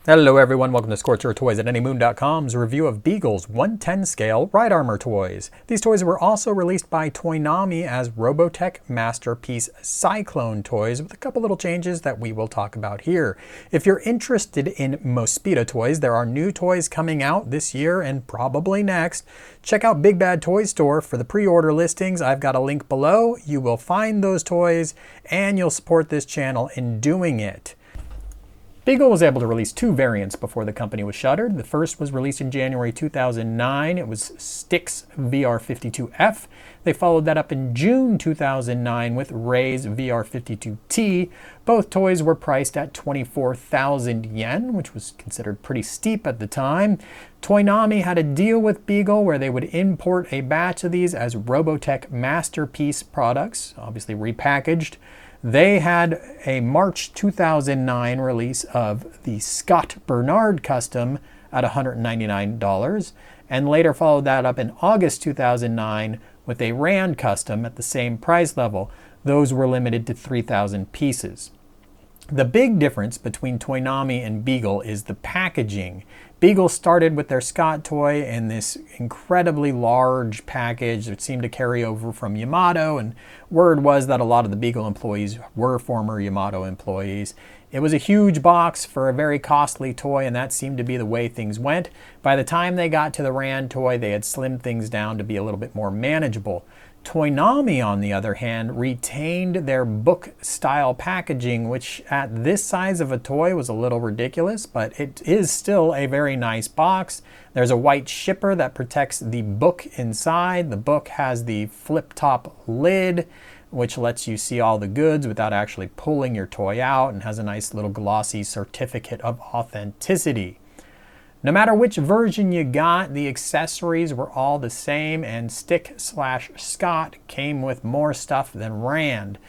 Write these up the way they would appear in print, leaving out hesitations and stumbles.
Hello everyone, welcome to Scorcher Toys at AnyMoon.com's review of Beagle's 110 scale ride armor toys. These toys were also released by Toynami as Robotech Masterpiece Cyclone toys with a couple little changes that we will talk about here. If you're interested in Mospeada toys, there are new toys coming out this year and probably next. Check out Big Bad Toy Store for the pre-order listings. I've got a link below. You will find those toys and you'll support this channel in doing it. Beagle was able to release two variants before the company was shuttered. The first was released in January 2009. It was Stick's VR52F. They followed that up in June 2009 with Ray's VR52T. Both toys were priced at 24,000 yen, which was considered pretty steep at the time. Toynami had a deal with Beagle where they would import a batch of these as Robotech Masterpiece products, obviously repackaged. They had a March 2009 release of the Scott Bernard Custom at $199, and later followed that up in August 2009 with a Rand Custom at the same price level. Those were limited to 3,000 pieces. The big difference between Toynami and Beagle is the packaging. Beagle started with their Scott toy in this incredibly large package that seemed to carry over from Yamato, and word was that a lot of the Beagle employees were former Yamato employees. It was a huge box for a very costly toy, and that seemed to be the way things went. By the time they got to the Rand toy, they had slimmed things down to be a little bit more manageable. Toynami, on the other hand, retained their book-style packaging, which at this size of a toy was a little ridiculous, but it is still a very nice box. There's a white shipper that protects the book inside. The book has the flip-top lid, which lets you see all the goods without actually pulling your toy out, and has a nice little glossy certificate of authenticity. No matter which version you got, the accessories were all the same, and Stick/Scott came with more stuff than Rand.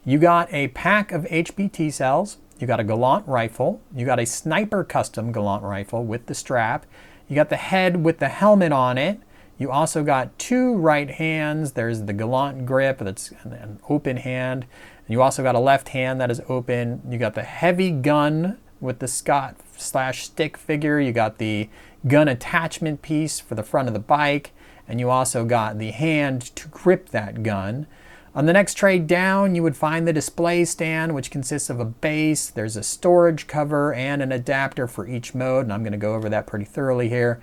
You got a pack of HBT cells, you got a Gallant rifle, you got a Sniper Custom Gallant rifle with the strap, you got the head with the helmet on it, you also got two right hands. There's the Gallant grip that's an open hand, and you also got a left hand that is open. You got the heavy gun with the Scott/Stick figure. You got the gun attachment piece for the front of the bike, and you also got the hand to grip that gun. On the next tray down, you would find the display stand, which consists of a base. There's a storage cover and an adapter for each mode, and I'm going to go over that pretty thoroughly here.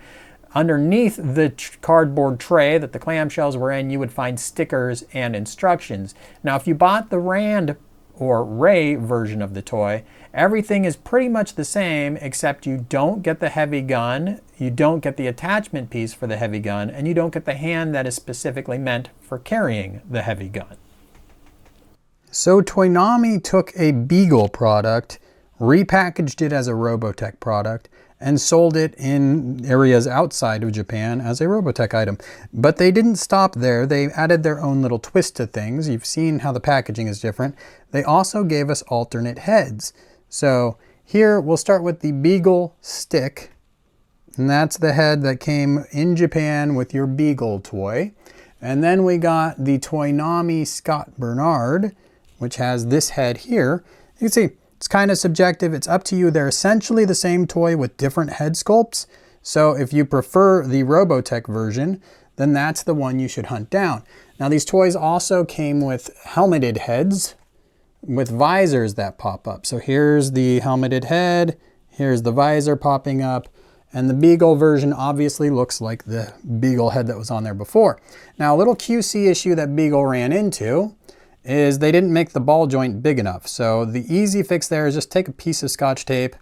Underneath the cardboard tray that the clamshells were in, you would find stickers and instructions. Now, if you bought the Rand or Ray version of the toy, everything is pretty much the same, except you don't get the heavy gun, you don't get the attachment piece for the heavy gun, and you don't get the hand that is specifically meant for carrying the heavy gun. So Toynami took a Beagle product, repackaged it as a Robotech product, and sold it in areas outside of Japan as a Robotech item. But they didn't stop there. They added their own little twist to things. You've seen how the packaging is different. They also gave us alternate heads. So here we'll start with the Beagle stick, and that's the head that came in Japan with your Beagle toy. And then we got the Toynami Scott Bernard, which has this head here. You can see it's kind of subjective. It's up to you. They're essentially the same toy with different head sculpts. So if you prefer the Robotech version, then that's the one you should hunt down. Now these toys also came with helmeted heads with visors that pop up. So here's the helmeted head, here's the visor popping up, and the Beagle version obviously looks like the Beagle head that was on there before. Now a little QC issue that Beagle ran into is they didn't make the ball joint big enough. So the easy fix there is just take a piece of Scotch tape,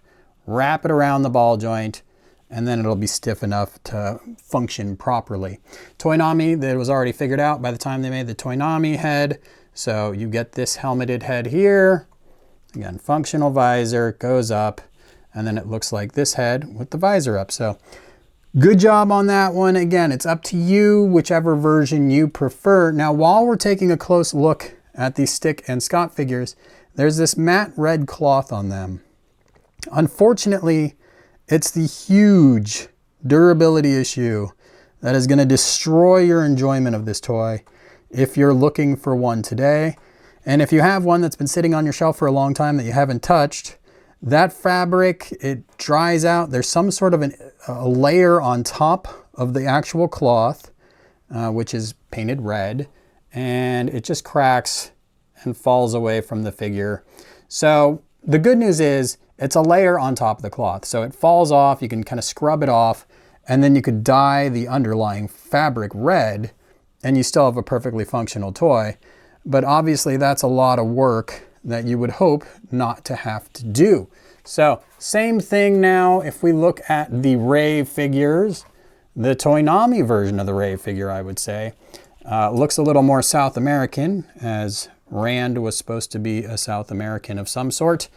wrap it around the ball joint, and then it'll be stiff enough to function properly. Toynami, that was already figured out by the time they made the Toynami head. So you get this helmeted head here. Again, functional visor, goes up, and then it looks like this head with the visor up. So good job on that one. Again, it's up to you, whichever version you prefer. Now, while we're taking a close look at the Stick and Scott figures, there's this matte red cloth on them. Unfortunately, it's the huge durability issue that is going to destroy your enjoyment of this toy if you're looking for one today. And if you have one that's been sitting on your shelf for a long time that you haven't touched, That fabric, it dries out. There's some sort of a layer on top of the actual cloth, which is painted red, and it just cracks and falls away from the figure. So the good news is it's a layer on top of the cloth. So it falls off, you can kind of scrub it off, and then you could dye the underlying fabric red, and you still have a perfectly functional toy. But obviously that's a lot of work that you would hope not to have to do. So same thing now if we look at the Ray figures. The Toynami version of the Ray figure, I would say, looks a little more South American, as Rand was supposed to be a South American of some sort.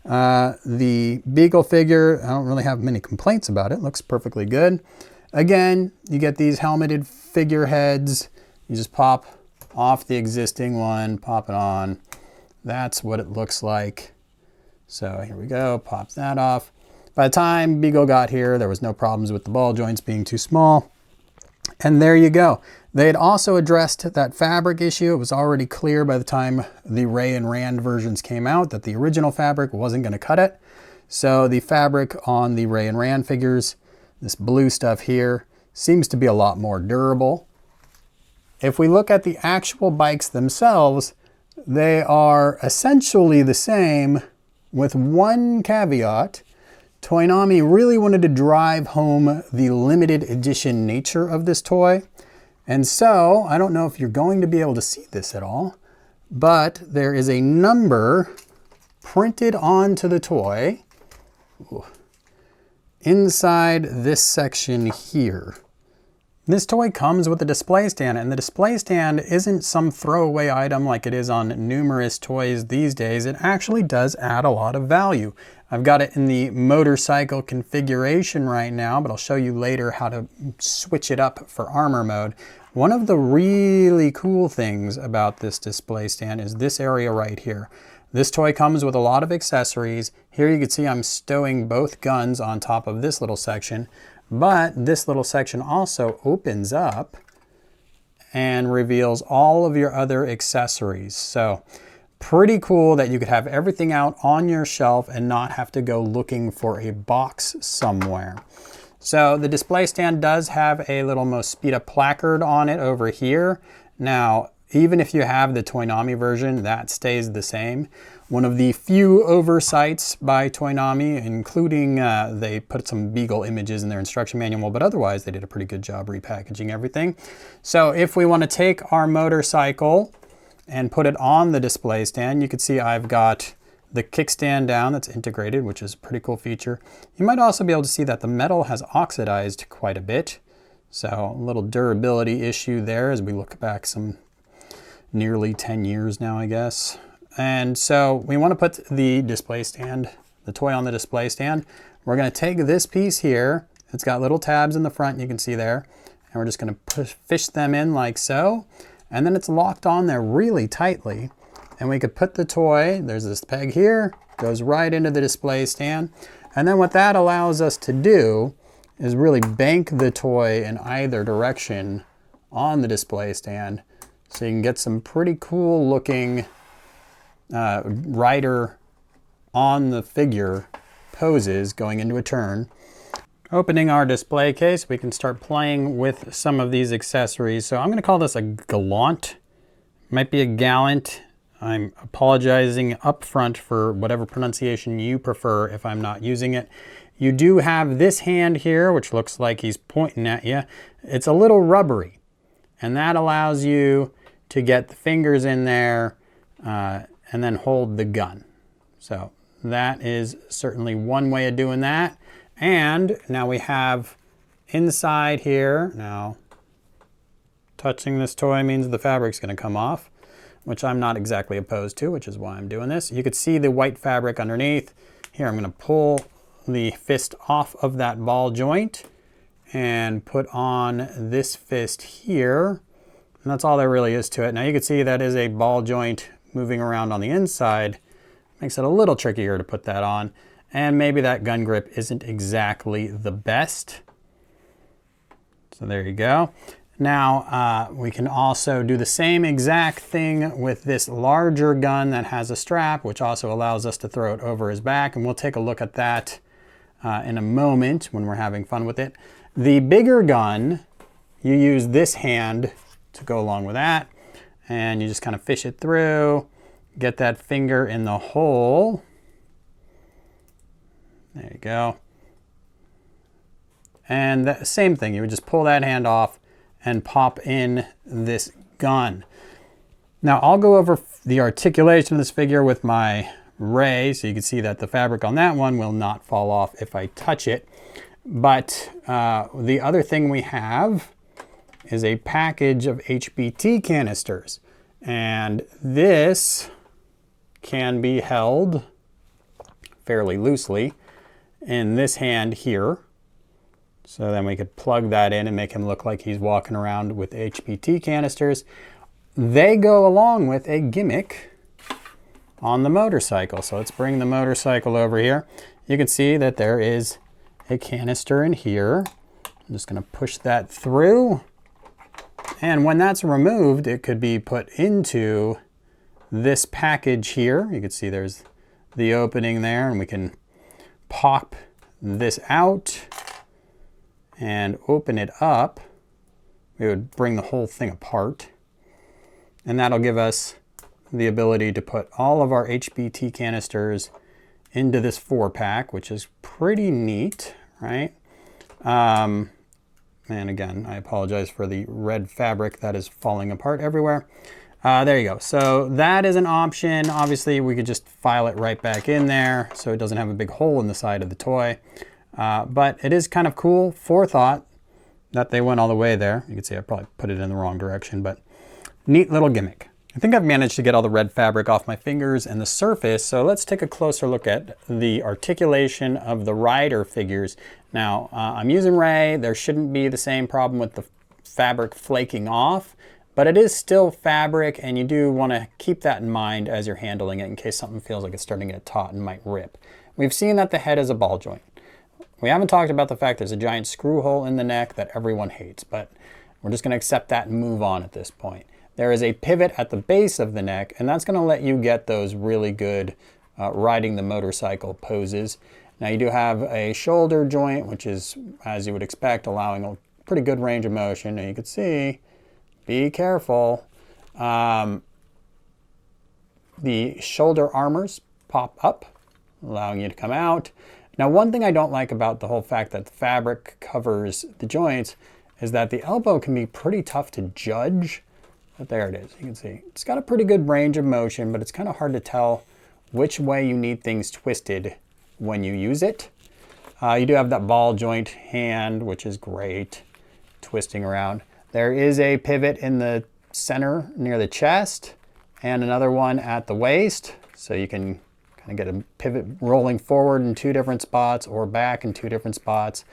The Beagle figure, I don't really have many complaints about it. Looks perfectly good. Again, you get these helmeted figureheads. You just pop off the existing one, pop it on. That's what it looks like. So here we go, pop that off. By the time Beagle got here, there was no problems with the ball joints being too small. And there you go. They had also addressed that fabric issue. It was already clear by the time the Ray and Rand versions came out that the original fabric wasn't going to cut it. So the fabric on the Ray and Rand figures, this blue stuff here, seems to be a lot more durable. If we look at the actual bikes themselves, they are essentially the same with one caveat. Toynami really wanted to drive home the limited edition nature of this toy. And so, I don't know if you're going to be able to see this at all, but there is a number printed onto the toy inside this section here. This toy comes with a display stand, and the display stand isn't some throwaway item like it is on numerous toys these days. It actually does add a lot of value. I've got it in the motorcycle configuration right now, but I'll show you later how to switch it up for armor mode. One of the really cool things about this display stand is this area right here. This toy comes with a lot of accessories. Here you can see I'm stowing both guns on top of this little section. But this little section also opens up and reveals all of your other accessories. So pretty cool that you could have everything out on your shelf and not have to go looking for a box somewhere. So the display stand does have a little Mospeeda placard on it over here. Now, even if you have the Toynami version, that stays the same. One of the few oversights by Toynami, including they put some Beagle images in their instruction manual, but otherwise they did a pretty good job repackaging everything. So if we want to take our motorcycle and put it on the display stand, you can see I've got the kickstand down that's integrated, which is a pretty cool feature. You might also be able to see that the metal has oxidized quite a bit. So a little durability issue there as we look back some nearly 10 years now, I guess. And so we want to put the display stand, the toy on the display stand. We're going to take this piece here. It's got little tabs in the front, you can see there. And we're just going to fish them in like so. And then it's locked on there really tightly. And we could put the toy, there's this peg here, goes right into the display stand. And then what that allows us to do is really bank the toy in either direction on the display stand. So you can get some pretty cool looking rider on the figure poses going into a turn. Opening our display case, we can start playing with some of these accessories. So I'm going to call this a gallant. Might be a gallant. I'm apologizing up front for whatever pronunciation you prefer if I'm not using it. You do have this hand here, which looks like he's pointing at you. It's a little rubbery, and that allows you to get the fingers in there and then hold the gun. So that is certainly one way of doing that. And now we have inside here, now touching this toy means the fabric's going to come off, which I'm not exactly opposed to, which is why I'm doing this. You could see the white fabric underneath. Here I'm going to pull the fist off of that ball joint and put on this fist here. And that's all there really is to it. Now you can see that is a ball joint moving around on the inside. Makes it a little trickier to put that on. And maybe that gun grip isn't exactly the best. So there you go. Now, we can also do the same exact thing with this larger gun that has a strap, which also allows us to throw it over his back, and we'll take a look at that in a moment when we're having fun with it. The bigger gun, you use this hand to go along with that, and you just kind of fish it through, get that finger in the hole. There you go. And the same thing, you would just pull that hand off and pop in this gun. Now I'll go over the articulation of this figure with my ray, so you can see that the fabric on that one will not fall off if I touch it. But the other thing we have is a package of HBT canisters. And this can be held fairly loosely in this hand here. So then we could plug that in and make him look like he's walking around with HBT canisters. They go along with a gimmick on the motorcycle. So let's bring the motorcycle over here. You can see that there is a canister in here. I'm just going to push that through. And when that's removed, it could be put into this package here. You can see there's the opening there, and we can pop this out and open it up. We would bring the whole thing apart, and that'll give us the ability to put all of our HBT canisters into this 4-pack, which is pretty neat, right? And again, I apologize for the red fabric that is falling apart everywhere. There you go. So that is an option. Obviously, we could just file it right back in there so it doesn't have a big hole in the side of the toy. But it is kind of cool forethought that they went all the way there. You can see I probably put it in the wrong direction, but neat little gimmick. I think I've managed to get all the red fabric off my fingers and the surface, so let's take a closer look at the articulation of the rider figures. Now, I'm using Ray. There shouldn't be the same problem with the fabric flaking off, but it is still fabric, and you do want to keep that in mind as you're handling it in case something feels like it's starting to get taut and might rip. We've seen that the head is a ball joint. We haven't talked about the fact there's a giant screw hole in the neck that everyone hates, but we're just going to accept that and move on at this point. There is a pivot at the base of the neck, and that's going to let you get those really good riding the motorcycle poses. Now you do have a shoulder joint, which is, as you would expect, allowing a pretty good range of motion. And you can see, be careful, the shoulder armors pop up, allowing you to come out. Now, one thing I don't like about the whole fact that the fabric covers the joints is that the elbow can be pretty tough to judge. But there it is, you can see. It's got a pretty good range of motion, but it's kind of hard to tell which way you need things twisted when you use it. You do have that ball joint hand, which is great, twisting around. There is a pivot in the center near the chest and another one at the waist. So you can kind of get a pivot rolling forward in 2 different spots or back in 2 different spots.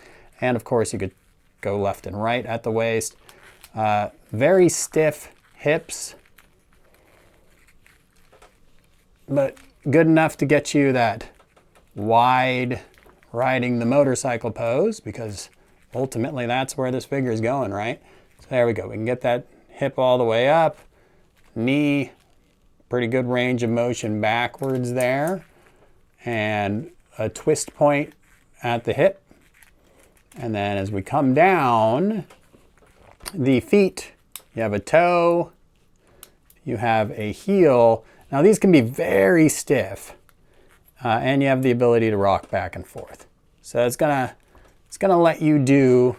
And of course you could go left and right at the waist. Very stiff hips, but good enough to get you that wide riding the motorcycle pose, because ultimately that's where this figure is going, right? So there we go. We can get that hip all the way up, knee, pretty good range of motion backwards there, and a twist point at the hip. And then as we come down, the feet, you have a toe, you have a heel. Now these can be very stiff, and you have the ability to rock back and forth. So it's gonna let you do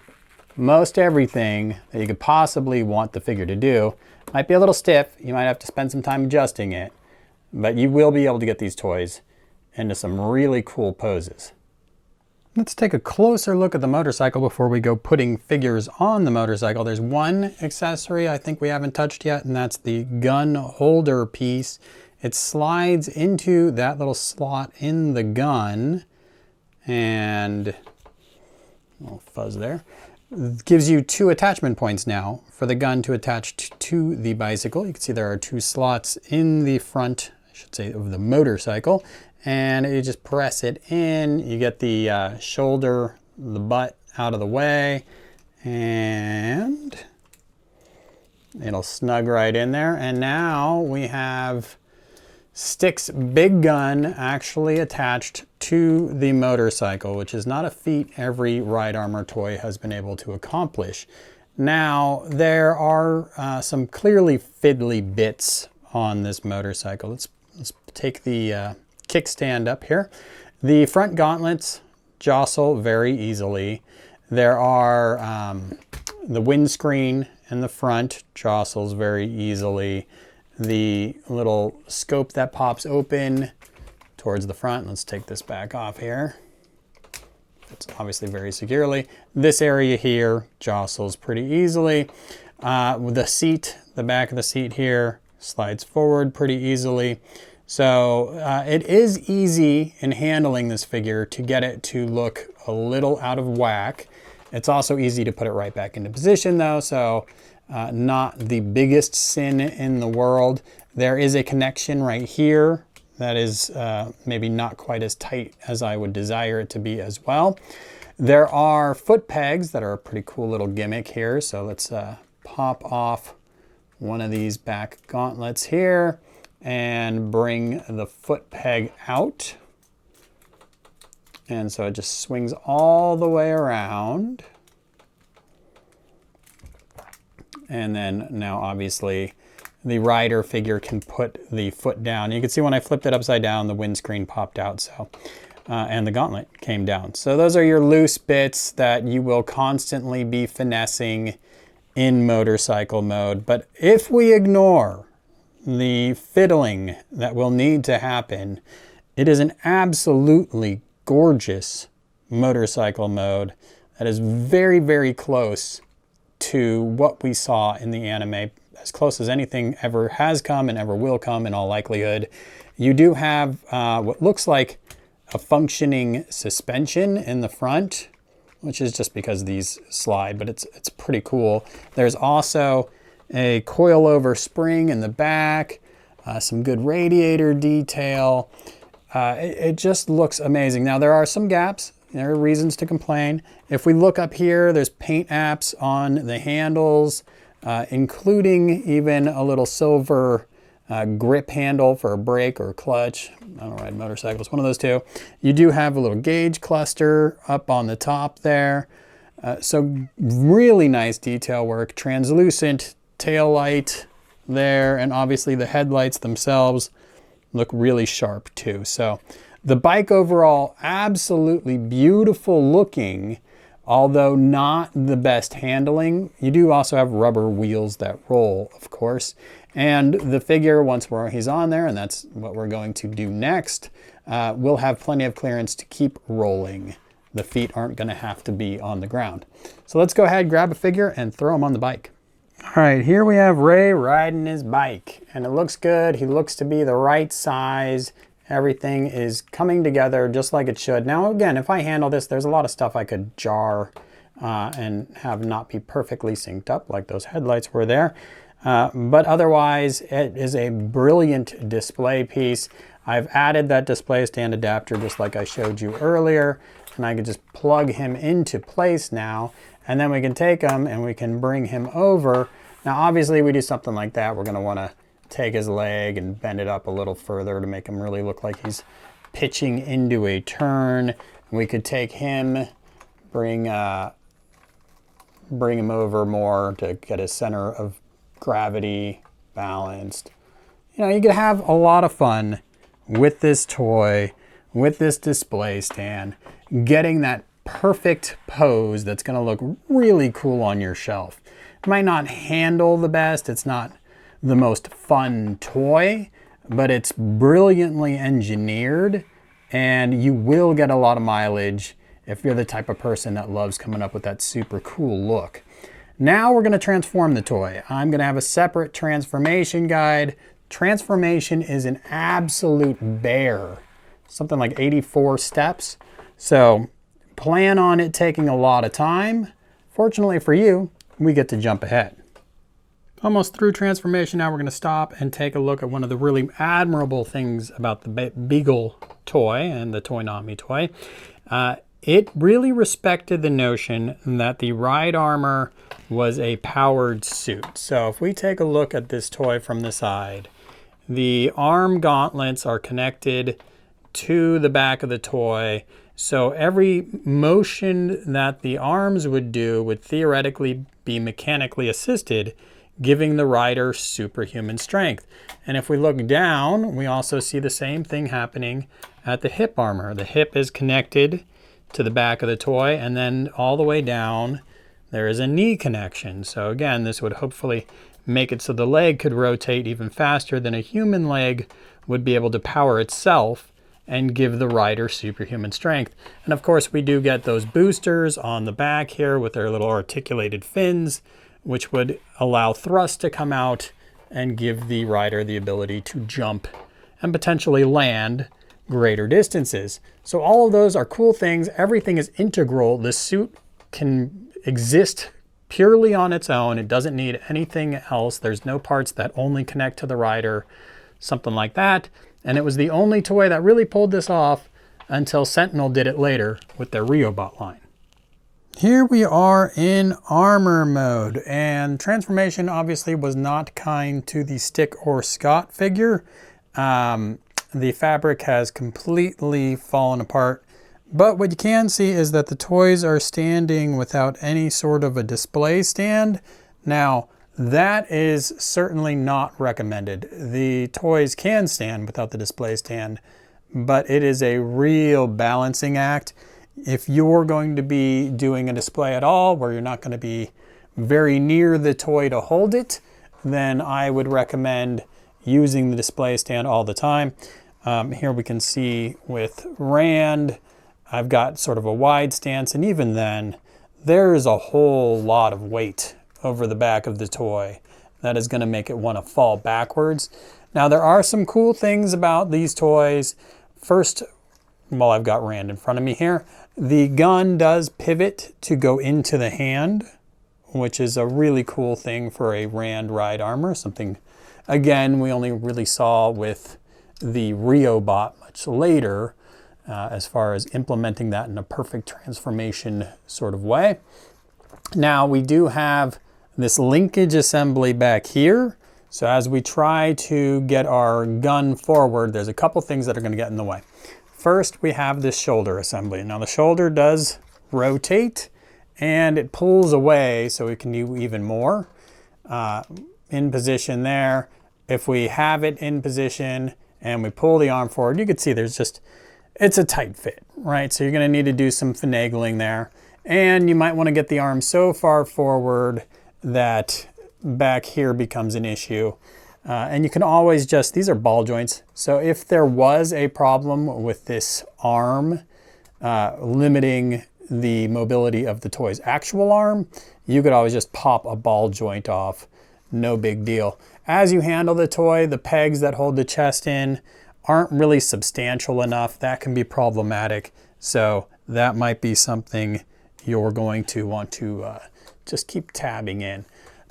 most everything that you could possibly want the figure to do. Might be a little stiff, you might have to spend some time adjusting it, but you will be able to get these toys into some really cool poses. Let's take a closer look at the motorcycle before we go putting figures on the motorcycle. There's one accessory I think we haven't touched yet, and that's the gun holder piece. It slides into that little slot in the gun, and a little fuzz there. It gives you 2 attachment points now for the gun to attach to the bicycle. You can see there are 2 slots in the front, I should say, of the motorcycle. And you just press it in, you get the shoulder, the butt out of the way, and It'll snug right in there. And now we have Stick's big gun actually attached to the motorcycle, which is not a feat every ride armor toy has been able to accomplish. Now, there are some clearly fiddly bits on this motorcycle. Let's take the kickstand up here. The front gauntlets jostle very easily. There are the windscreen in the front jostles very easily. The little scope that pops open towards the front. Let's take this back off here. It's obviously very securely. This area here jostles pretty easily. The seat, the back of the seat here slides forward pretty easily. So it is easy in handling this figure to get it to look a little out of whack. It's also easy to put it right back into position though, so not the biggest sin in the world. There is a connection right here that is maybe not quite as tight as I would desire it to be as well. There are foot pegs that are a pretty cool little gimmick here. So let's pop off one of these back gauntlets here and bring the foot peg out. And so it just swings all the way around. And then now obviously the rider figure can put the foot down. You can see when I flipped it upside down, the windscreen popped out, so and the gauntlet came down. So those are your loose bits that you will constantly be finessing in motorcycle mode. But if we ignore the fiddling that will need to happen, it is an absolutely gorgeous motorcycle mode that is very, very close to what we saw in the anime, as close as anything ever has come and ever will come in all likelihood. You do have what looks like a functioning suspension in the front, which is just because these slide, but it's pretty cool. There's also a coilover spring in the back, some good radiator detail. It just looks amazing. Now there are some gaps. There are reasons to complain. If we look up here, there's paint apps on the handles, including even a little silver grip handle for a brake or a clutch. I don't ride motorcycles, one of those two. You do have a little gauge cluster up on the top there. So really nice detail work, translucent tail light there, and obviously the headlights themselves look really sharp too. So the bike overall, absolutely beautiful looking, although not the best handling. You do also have rubber wheels that roll, of course. And the figure, once he's on there, and that's what we're going to do next, will have plenty of clearance to keep rolling. The feet aren't going to have to be on the ground. So let's go ahead, grab a figure, and throw him on the bike. All right, here we have Ray riding his bike, and it looks good. He looks to be the right size. Everything is coming together just like it should. Now, again, if I handle this, there's a lot of stuff I could jar and have not be perfectly synced up, like those headlights were there. But otherwise, it is a brilliant display piece. I've added that display stand adapter just like I showed you earlier, and I can just plug him into place now, and then we can take him and we can bring him over. Now, obviously, we do something like that, we're going to want to take his leg and bend it up a little further to make him really look like he's pitching into a turn. We could take him, bring him over more to get his center of gravity balanced. You know, you could have a lot of fun with this toy, with this display stand, getting that perfect pose that's going to look really cool on your shelf. It might not handle the best, it's not the most fun toy, but it's brilliantly engineered, and you will get a lot of mileage if you're the type of person that loves coming up with that super cool look. Now we're going to transform the toy. I'm going to have a separate transformation guide. Transformation is an absolute bear, something like 84 steps. So plan on it taking a lot of time. Fortunately for you, we get to jump ahead. Almost through transformation. Now we're going to stop and take a look at one of the really admirable things about the Beagle toy and the Toynami toy. It really respected the notion that the ride armor was a powered suit. So if we take a look at this toy from the side, the arm gauntlets are connected to the back of the toy. So every motion that the arms would do would theoretically be mechanically assisted, giving the rider superhuman strength. And if we look down, we also see the same thing happening at the hip armor. The hip is connected to the back of the toy, and then all the way down, there is a knee connection. So again, this would hopefully make it so the leg could rotate even faster than a human leg would be able to power itself and give the rider superhuman strength. And of course, we do get those boosters on the back here with their little articulated fins, which would allow thrust to come out and give the rider the ability to jump and potentially land greater distances. So all of those are cool things. Everything is integral. The suit can exist purely on its own. It doesn't need anything else. There's no parts that only connect to the rider, something like that. And it was the only toy that really pulled this off until Sentinel did it later with their Riobot line. Here we are in armor mode, and transformation obviously was not kind to the Stick or Scott figure. The fabric has completely fallen apart, but what you can see is that the toys are standing without any sort of a display stand. Now, that is certainly not recommended. The toys can stand without the display stand, but it is a real balancing act. If you're going to be doing a display at all where you're not going to be very near the toy to hold it, then I would recommend using the display stand all the time. Here we can see with Rand, I've got sort of a wide stance, and even then, there's a whole lot of weight over the back of the toy that is going to make it want to fall backwards. Now, there are some cool things about these toys. First, well, I've got Rand in front of me here. The gun does pivot to go into the hand, which is a really cool thing for a Rand ride armor. Something, again, we only really saw with the Riobot much later, as far as implementing that in a perfect transformation sort of way. Now, we do have this linkage assembly back here. So as we try to get our gun forward, there's a couple things that are going to get in the way. First, we have this shoulder assembly. Now, the shoulder does rotate and it pulls away so we can do even more in position there. If we have it in position and we pull the arm forward, you can see there's just, it's a tight fit, right? So you're going to need to do some finagling there. And you might want to get the arm so far forward that back here becomes an issue. And you can always just, these are ball joints. So if there was a problem with this arm limiting the mobility of the toy's actual arm, you could always just pop a ball joint off. No big deal. As you handle the toy, the pegs that hold the chest in aren't really substantial enough. That can be problematic. So that might be something you're going to want to just keep tabbing in.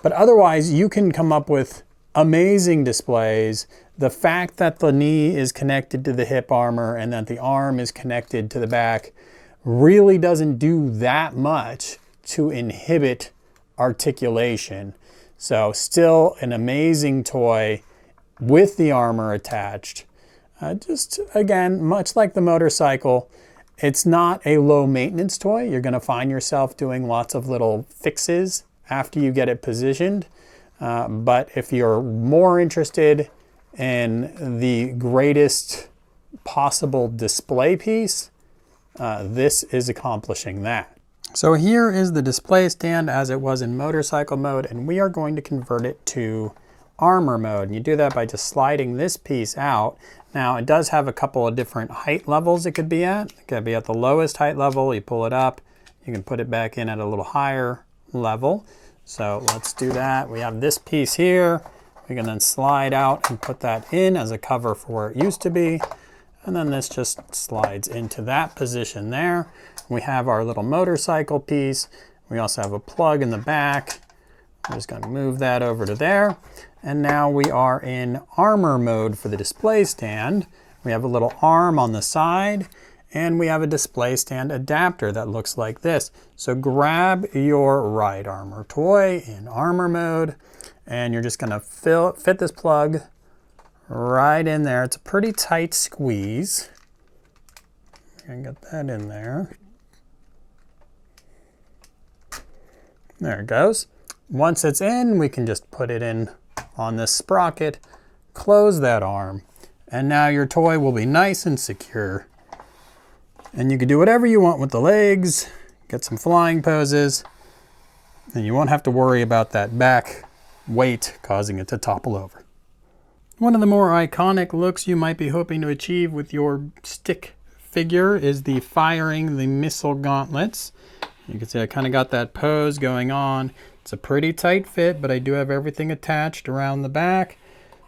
But otherwise, you can come up with amazing displays. The fact that the knee is connected to the hip armor and that the arm is connected to the back really doesn't do that much to inhibit articulation. So still an amazing toy with the armor attached. Just again, much like the motorcycle, it's not a low maintenance toy. You're going to find yourself doing lots of little fixes after you get it positioned. But if you're more interested in the greatest possible display piece, this is accomplishing that. So here is the display stand as it was in motorcycle mode, and we are going to convert it to armor mode. And you do that by just sliding this piece out. Now, it does have a couple of different height levels it could be at. It could be at the lowest height level. You pull it up. You can put it back in at a little higher level. So let's do that. We have this piece here. We can then slide out and put that in as a cover for where it used to be. And then this just slides into that position there. We have our little motorcycle piece. We also have a plug in the back. I'm just going to move that over to there. And now we are in armor mode for the display stand. We have a little arm on the side, and we have a display stand adapter that looks like this. So grab your Ride Armor toy in armor mode, and you're just gonna fit this plug right in there. It's a pretty tight squeeze. And get that in there. There it goes. Once it's in, we can just put it in on this sprocket, close that arm, and now your toy will be nice and secure. And you can do whatever you want with the legs, get some flying poses, and you won't have to worry about that back weight causing it to topple over. One of the more iconic looks you might be hoping to achieve with your stick figure is the firing the missile gauntlets. You can see I kind of got that pose going on. It's a pretty tight fit, but I do have everything attached around the back,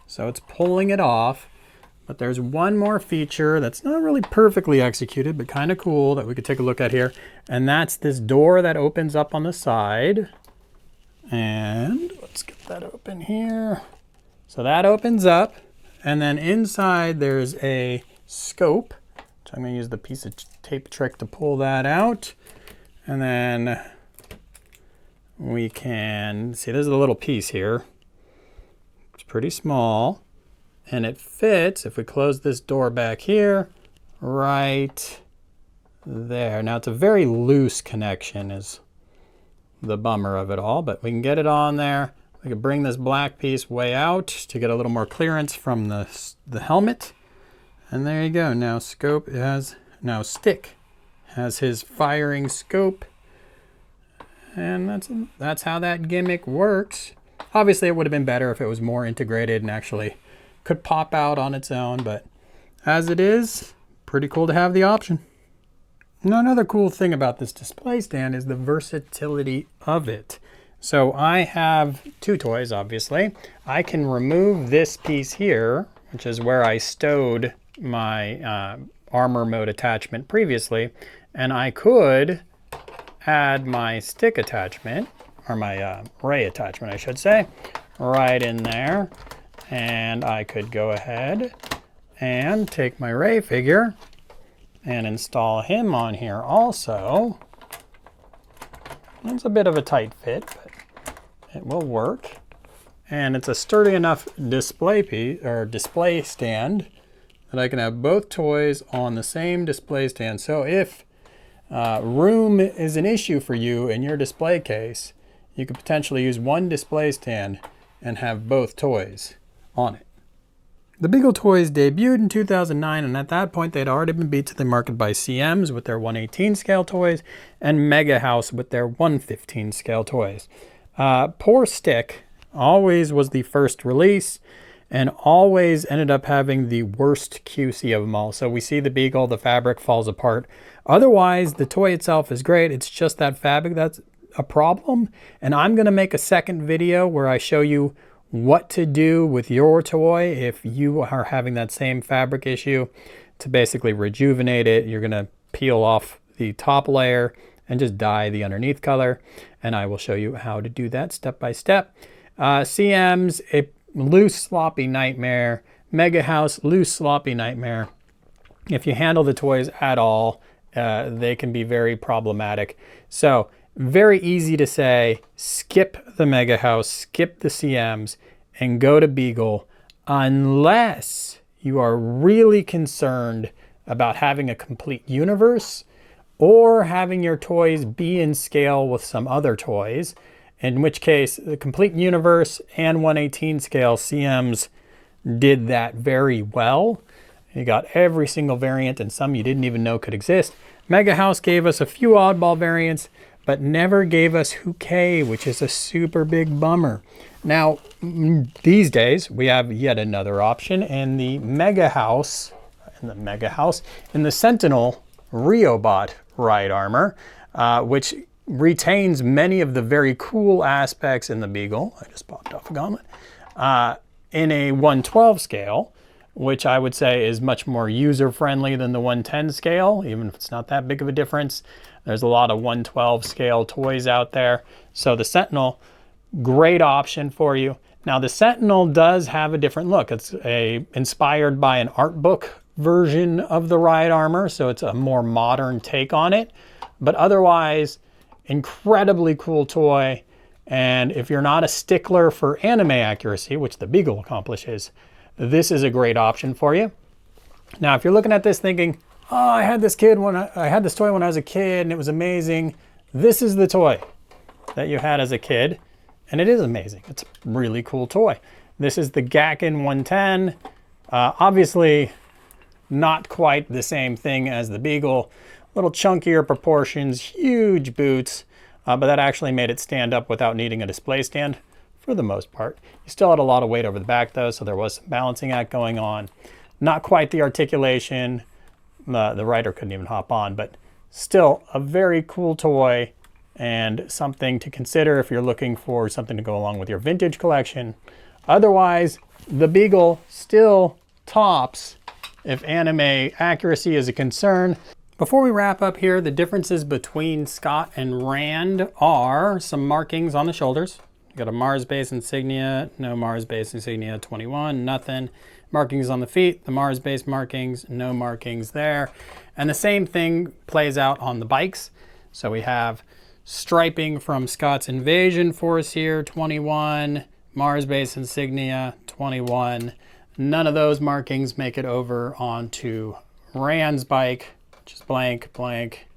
so it's pulling it off. But there's one more feature that's not really perfectly executed, but kind of cool that we could take a look at here. And that's this door that opens up on the side. And let's get that open here. So that opens up, and then inside there's a scope. So I'm going to use the piece of tape trick to pull that out. And then we can see there's a little piece here. It's pretty small, and it fits, if we close this door back here, right there. Now it's a very loose connection is the bummer of it all, but we can get it on there. We can bring this black piece way out to get a little more clearance from the helmet. And there you go. Now Stick has his firing scope. And that's how that gimmick works. Obviously, it would have been better if it was more integrated and actually could pop out on its own, but as it is, pretty cool to have the option. Now, another cool thing about this display stand is the versatility of it. So I have two toys, obviously. I can remove this piece here, which is where I stowed my armor mode attachment previously, and I could add my stick attachment, or my ray attachment, I should say, right in there. And I could go ahead and take my ray figure and install him on here also. It's a bit of a tight fit, but it will work. And it's a sturdy enough display piece, or display stand, that I can have both toys on the same display stand. So if room is an issue for you in your display case, you could potentially use one display stand and have both toys on it. The Beagle toys debuted in 2009, and at that point they'd already been beat to the market by CMs with their 1/18 scale toys and Mega House with their 1/15 scale toys. Poor Stick always was the first release and always ended up having the worst QC of them all. So we see the Beagle, the fabric falls apart. Otherwise, the toy itself is great. It's just that fabric that's a problem. And I'm going to make a second video where I show you what to do with your toy if you are having that same fabric issue to basically rejuvenate it. You're going to peel off the top layer and just dye the underneath color. And I will show you how to do that step by step. CMs, a loose, sloppy nightmare. Mega House, loose, sloppy nightmare. If you handle the toys at all, they can be very problematic. So very easy to say, skip the Mega House, skip the CMs, and go to Beagle, unless you are really concerned about having a complete universe or having your toys be in scale with some other toys, in which case the complete universe and 1/18 scale CMs did that very well. You got every single variant and some you didn't even know could exist. Mega House gave us a few oddball variants, but never gave us Houquet, which is a super big bummer. Now, these days, we have yet another option in the Mega House, in the Sentinel Riobot Ride Armor, which retains many of the very cool aspects in the Beagle. I just popped off a gauntlet. In a 1/12 scale, which I would say is much more user-friendly than the 1/10 scale, even if it's not that big of a difference. There's a lot of 1/12 scale toys out there. So the Sentinel, great option for you. Now the Sentinel does have a different look. It's inspired by an art book version of the ride armor, so it's a more modern take on it. But otherwise, incredibly cool toy. And if you're not a stickler for anime accuracy, which the Beagle accomplishes, this is a great option for you. Now, if you're looking at this thinking, oh, I had this toy when I was a kid and it was amazing. This is the toy that you had as a kid, and it is amazing. It's a really cool toy. This is the Gakken 110. Obviously, not quite the same thing as the Beagle. A little chunkier proportions, huge boots, but that actually made it stand up without needing a display stand for the most part. You still had a lot of weight over the back though, so there was some balancing act going on. Not quite the articulation. The rider couldn't even hop on, but still a very cool toy and something to consider if you're looking for something to go along with your vintage collection. Otherwise, the Beagle still tops if anime accuracy is a concern. Before we wrap up here, the differences between Scott and Rand are some markings on the shoulders. You got a Mars base insignia, no Mars base insignia, 21, nothing. Markings on the feet, the Mars base markings, no markings there. And the same thing plays out on the bikes. So we have striping from Scott's Invasion Force here, 21, Mars base insignia, 21. None of those markings make it over onto Rand's bike, just blank, blank.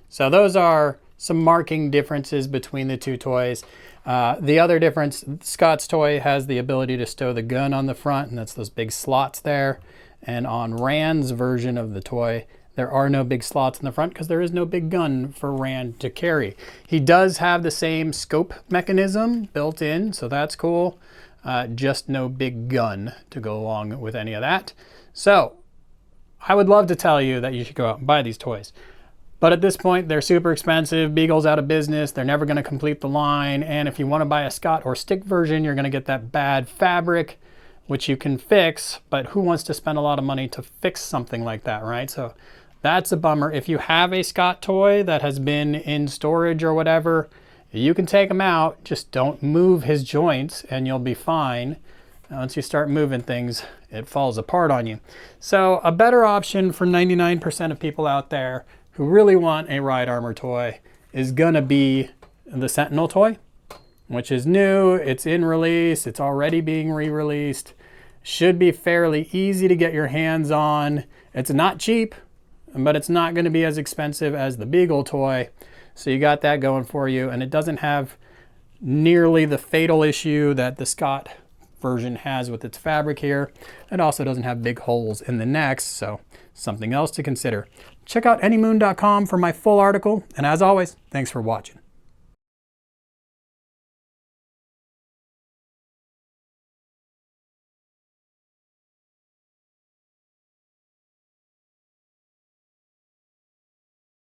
So those are some marking differences between the two toys. The other difference, Scott's toy has the ability to stow the gun on the front, and that's those big slots there. And on Rand's version of the toy, there are no big slots in the front because there is no big gun for Rand to carry. He does have the same scope mechanism built in, so that's cool. Just no big gun to go along with any of that. So I would love to tell you that you should go out and buy these toys. But at this point, they're super expensive. Beagle's out of business. They're never going to complete the line. And if you want to buy a Scott or stick version, you're going to get that bad fabric, which you can fix. But who wants to spend a lot of money to fix something like that, right? So that's a bummer. If you have a Scott toy that has been in storage or whatever, you can take him out. Just don't move his joints and you'll be fine. Once you start moving things, it falls apart on you. So a better option for 99% of people out there who really want a ride armor toy is gonna be the Sentinel toy, which is new, it's in release, it's already being re-released. Should be fairly easy to get your hands on. It's not cheap, but it's not gonna be as expensive as the Beagle toy. So you got that going for you, and it doesn't have nearly the fatal issue that the Scott version has with its fabric here. It also doesn't have big holes in the necks, so something else to consider. Check out anymoon.com for my full article, and as always, thanks for watching.